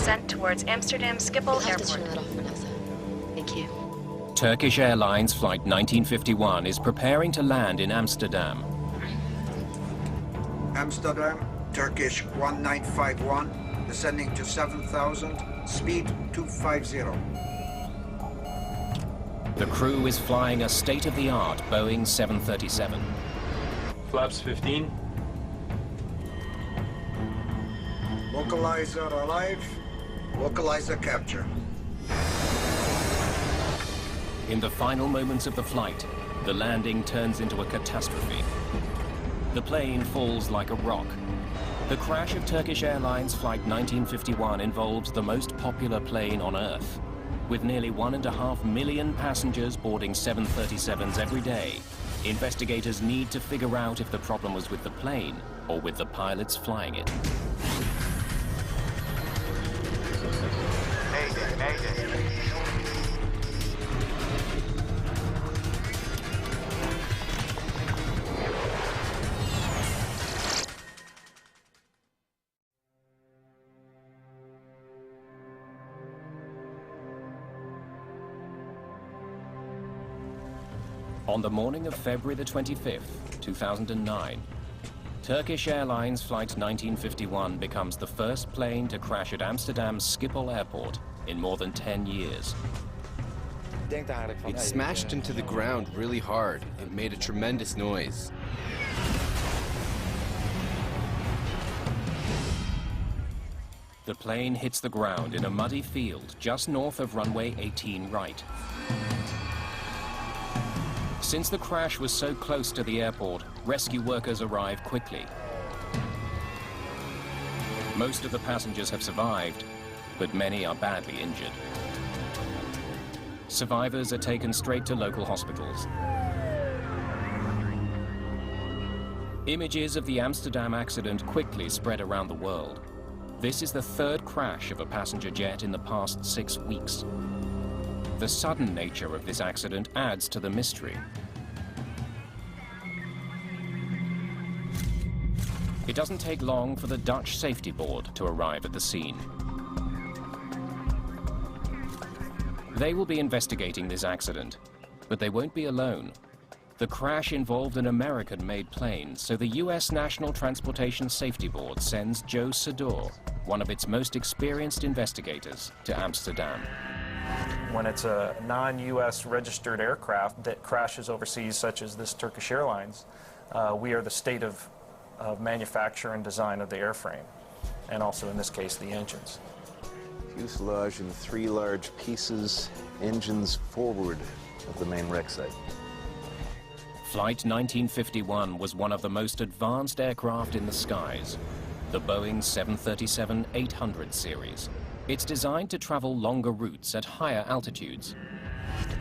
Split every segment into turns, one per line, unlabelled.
descent towards Amsterdam Schiphol Airport.
Turn that off, Vanessa. Thank you.
Turkish Airlines Flight 1951 is preparing to land in Amsterdam.
Amsterdam, Turkish 1951, descending to 7,000, speed 250.
The crew is flying a state-of-the-art Boeing 737.
Flaps 15.
Localizer alive, localizer capture.
In the final moments of the flight, the landing turns into a catastrophe. The plane falls like a rock. The crash of Turkish Airlines Flight 1951 involves the most popular plane on Earth. With nearly 1.5 million passengers boarding 737s every day, investigators need to figure out if the problem was with the plane or with the pilots flying it.
Mayday, mayday.
On the morning of February the 25th, 2009, Turkish Airlines Flight 1951 becomes the first plane to crash at Amsterdam's Schiphol Airport in more than 10 years.
It smashed into the ground really hard. It made a tremendous noise.
The plane hits the ground in a muddy field just north of runway 18 right. Since the crash was so close to the airport, rescue workers arrive quickly. Most of the passengers have survived, but many are badly injured. Survivors are taken straight to local hospitals. Images of the Amsterdam accident quickly spread around the world. This is the third crash of a passenger jet in the past 6 weeks. The sudden nature of this accident adds to the mystery. It doesn't take long for the Dutch safety board to arrive at the scene. They will be investigating this accident, but they won't be alone. The crash involved an American-made plane, so the U.S. National Transportation Safety Board sends Joe Sador, one of its most experienced investigators, to Amsterdam.
When it's a non-U.S. registered aircraft that crashes overseas, such as this Turkish Airlines, we are the state of manufacture and design of the airframe, and also, in this case, the engines.
Fuselage in 3 large pieces, engines forward of the main wreck site.
Flight 1951 was one of the most advanced aircraft in the skies, the Boeing 737-800 series. It's designed to travel longer routes at higher altitudes.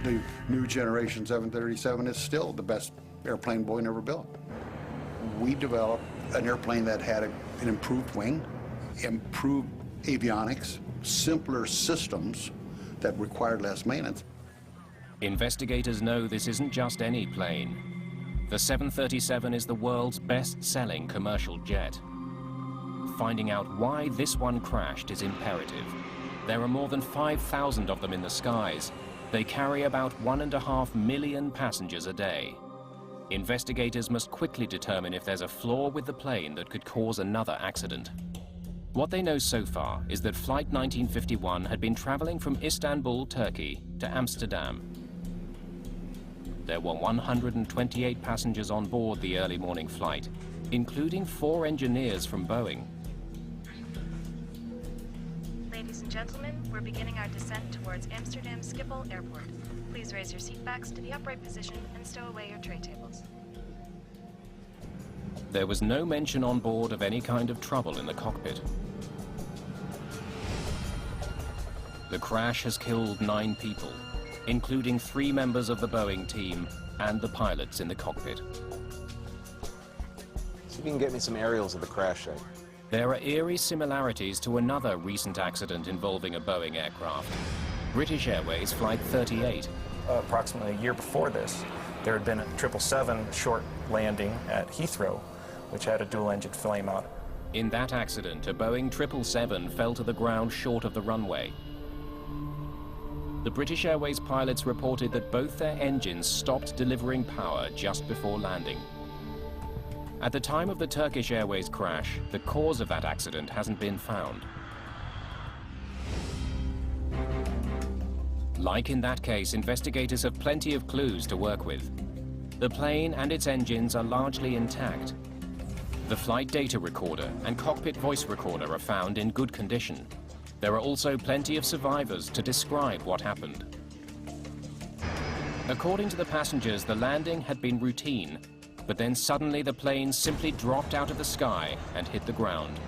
The new generation 737 is still the best airplane Boeing ever built. We developed an airplane that had an improved wing, improved avionics, simpler systems that required less maintenance.
Investigators know this isn't just any plane. The 737 is the world's best-selling commercial jet. Finding out why this one crashed is imperative. There are more than 5,000 of them in the skies. They carry about 1.5 million passengers a day. Investigators must quickly determine if there's a flaw with the plane that could cause another accident. What they know so far is that Flight 1951 had been traveling from Istanbul, Turkey, to Amsterdam. There were 128 passengers on board the early morning flight, including 4 engineers from Boeing.
Ladies and gentlemen, we're beginning our descent towards Amsterdam Schiphol Airport. Please raise your seatbacks to the upright position and stow away your tray tables.
There was no mention on board of any kind of trouble in the cockpit. The crash has killed 9 people, including 3 members of the Boeing team and the pilots in the cockpit.
See if you can get me some aerials of the crash site.
There are eerie similarities to another recent accident involving a Boeing aircraft. British Airways Flight 38.
Approximately a year before this, there had been a 777 short landing at Heathrow, which had a dual-engine flame out.
In that accident, a Boeing 777 fell to the ground short of the runway. The British Airways pilots reported that both their engines stopped delivering power just before landing. At the time of the Turkish Airways crash, the cause of that accident hasn't been found. Like in that case, investigators have plenty of clues to work with. The plane and its engines are largely intact. The flight data recorder and cockpit voice recorder are found in good condition. There are also plenty of survivors to describe what happened. According to the passengers, the landing had been routine, but then suddenly the plane simply dropped out of the sky and hit the ground.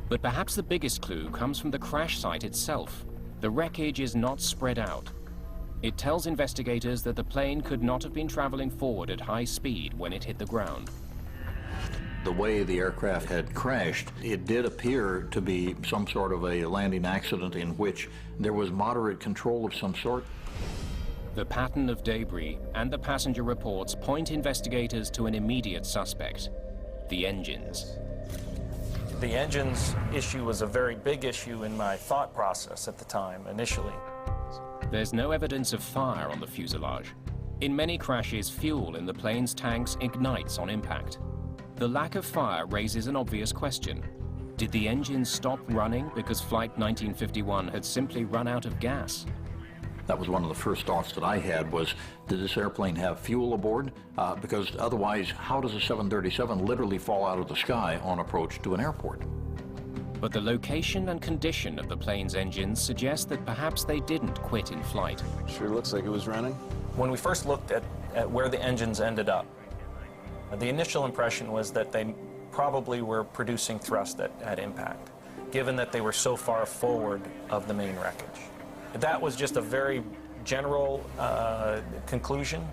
But perhaps the biggest clue comes from the crash site itself. The wreckage is not spread out. It tells investigators that the plane could not have been traveling forward at high speed when it hit the ground.
The way the aircraft had crashed, it did appear to be some sort of a landing accident in which there was moderate control of some sort.
The pattern of debris and the passenger reports point investigators to an immediate suspect: the engines.
The engines issue was a very big issue in my thought process at the time, initially.
There's no evidence of fire on the fuselage. In many crashes, fuel in the plane's tanks ignites on impact. The lack of fire raises an obvious question. Did the engines stop running because Flight 1951 had simply run out of gas?
That was one of the first thoughts that I had was, did this airplane have fuel aboard? Because otherwise, how does a 737 literally fall out of the sky on approach to an airport?
But the location and condition of the plane's engines suggest that perhaps they didn't quit in flight.
Sure looks like it was running.
When we first looked at where the engines ended up, the initial impression was that they probably were producing thrust at impact, given that they were so far forward of the main wreckage. That was just a very general conclusion.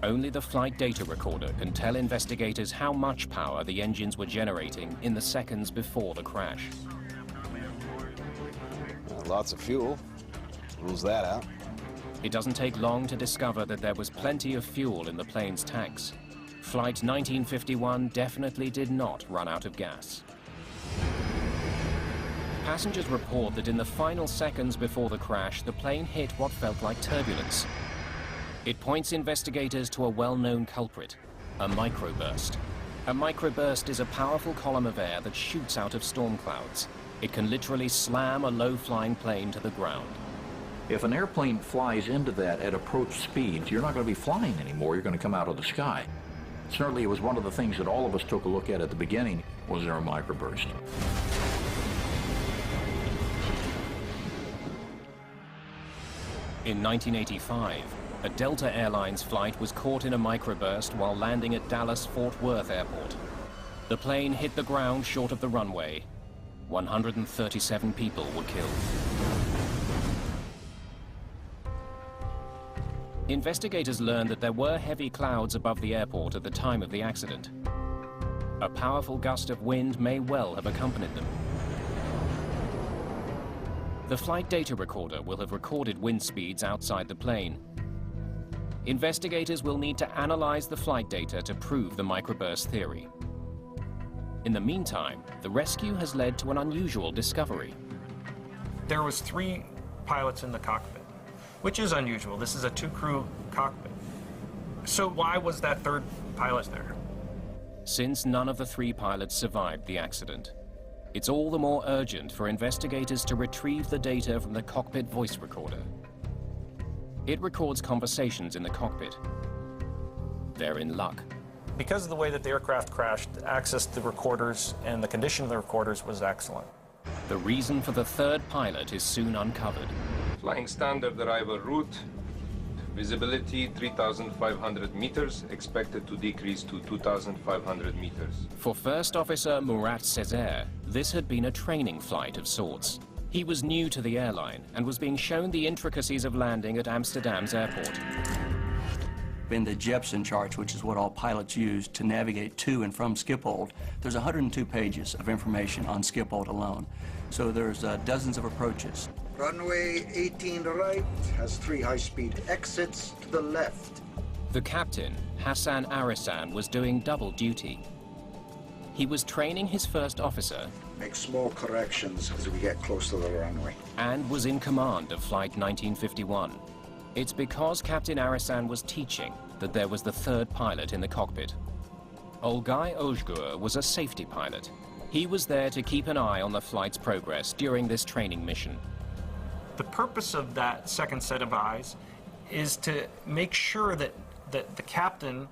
Only the flight data recorder can tell investigators how much power the engines were generating in the seconds before the crash.
Lots of fuel. Rules that out.
It doesn't take long to discover that there was plenty of fuel in the plane's tanks. Flight 1951 definitely did not run out of gas. Passengers report that in the final seconds before the crash, the plane hit what felt like turbulence. It points investigators to a well-known culprit, a microburst. A microburst is a powerful column of air that shoots out of storm clouds. It can literally slam a low-flying plane to the ground.
If an airplane flies into that at approach speeds, you're not going to be flying anymore. You're going to come out of the sky. Certainly, it was one of the things that all of us took a look at the beginning. Was there a microburst?
In 1985, a Delta Airlines flight was caught in a microburst while landing at Dallas-Fort Worth Airport. The plane hit the ground short of the runway. 137 people were killed. Investigators learned that there were heavy clouds above the airport at the time of the accident. A powerful gust of wind may well have accompanied them. The flight data recorder will have recorded wind speeds outside the plane. Investigators will need to analyze the flight data to prove the microburst theory. In the meantime, the rescue has led to an unusual discovery.
There was 3 pilots in the cockpit, which is unusual. This is a 2-crew cockpit. So why was that 3rd pilot there?
Since none of the 3 pilots survived the accident, it's all the more urgent for investigators to retrieve the data from the cockpit voice recorder. It records conversations in the cockpit. They're in luck.
Because of the way that the aircraft crashed, access to the recorders and the condition of the recorders was excellent.
The reason for the 3rd pilot is soon uncovered.
Flying standard arrival route. Visibility 3,500 meters, expected to decrease to 2,500 meters.
For First Officer Murat Sezer, this had been a training flight of sorts. He was new to the airline and was being shown the intricacies of landing at Amsterdam's airport.
In the Jepson charts, which is what all pilots use to navigate to and from Schiphol, there's 102 pages of information on Schiphol alone. So there's dozens of approaches.
Runway 18 right has 3 high-speed exits to the left.
The captain, Hassan Arisan, was doing double duty. He was training his first officer
Make small corrections as we get close to the runway.
and was in command of Flight 1951. It's because Captain Arisan was teaching that there was the third pilot in the cockpit. Olgay Ozgur was a safety pilot. He was there to keep an eye on the flight's progress during this training mission.
The purpose of that second set of eyes is to make sure that the captain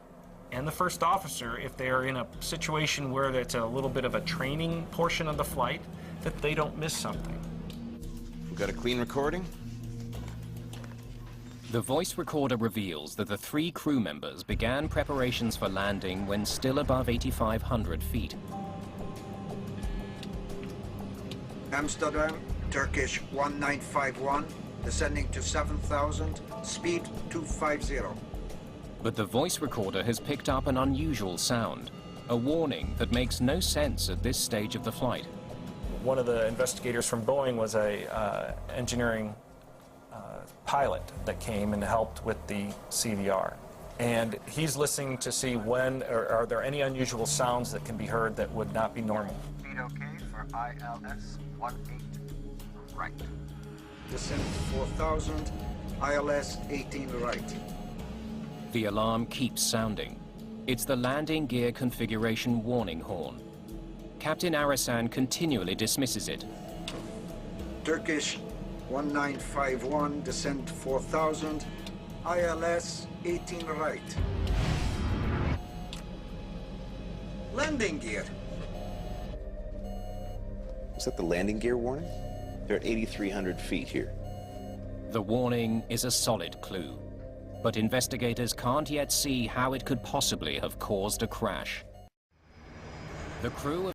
and the first officer, if they are in a situation where it's a little bit of a training portion of the flight, that they don't miss something.
We got a clean recording?
The voice recorder reveals that the 3 crew members began preparations for landing when still above 8,500 feet.
Amsterdam, Turkish 1951, descending to 7,000, speed 250.
But the voice recorder has picked up an unusual sound, a warning that makes no sense at this stage of the flight.
One of the investigators from Boeing was a engineering pilot that came and helped with the CVR. And he's listening to see when, or are there any unusual sounds that can be heard that would not be normal.
Speed okay for ILS 18 right. Descent to 4,000, ILS 18 right.
The alarm keeps sounding. It's the landing gear configuration warning horn. Captain Arisan continually dismisses it.
Turkish 1951, descent 4,000, ILS 18 right. Landing gear.
Is that the landing gear warning? They're at 8,300 feet here.
The warning is a solid clue, but investigators can't yet see how it could possibly have caused a crash. The crew of